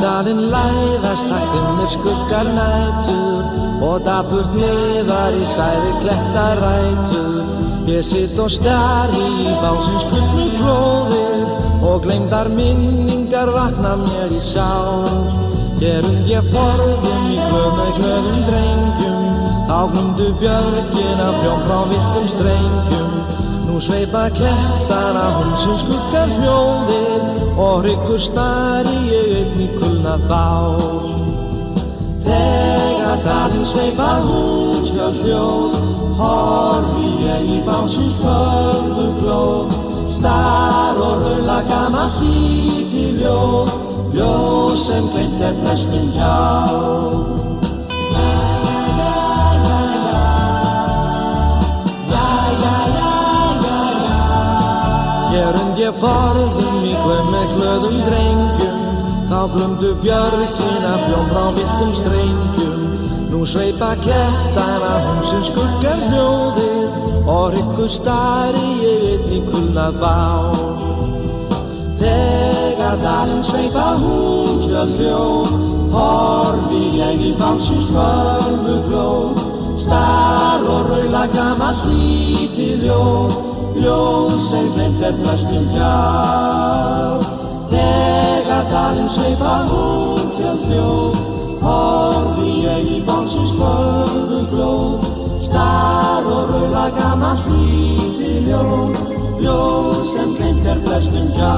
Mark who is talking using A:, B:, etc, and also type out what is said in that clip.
A: Dalinn læðast taktinnir skuggar nætur og dapurt niðar í sæði klettarætur. Ég sitt og stari í básins gullnu glóðir og gleymdar minningar vakna mér í sál. Hér ég forðum í glöðum drengjum, þá glumdu björgin af hljóm frá villtum strengjum. Nú sveipa klettana húmsins skuggar hljóðir og hryggur stari ég einn í kulnað bál. Þegar dalinn sveipa húmskjöld hljóð, horfi ég í básins fölgu glóð. Star og raula gamalt lítið ljóð, ljóð sem gleymt flestum hjá. Hér ég forðum í glöðum drengjum, þá glumdu björgin af hljóm frá villtum strengjum. Nú sveipa klettana húmsins skuggar hljóðir og hryggur stari ég einn í kulnað bál. Þegar dalinn sveipa húmskjöld hljóð, horfi ég í básins fölgu glóð. Star og raula gamalt lítið ljóð, ljóð sem gleymt flestum hjá. Þegar dalinn sveipa húmskjöld hljóð, horfi ég í básins fölgu glóð. Star og raula gamalt lítið ljóð, ljóð sem gleymt flestum hjá.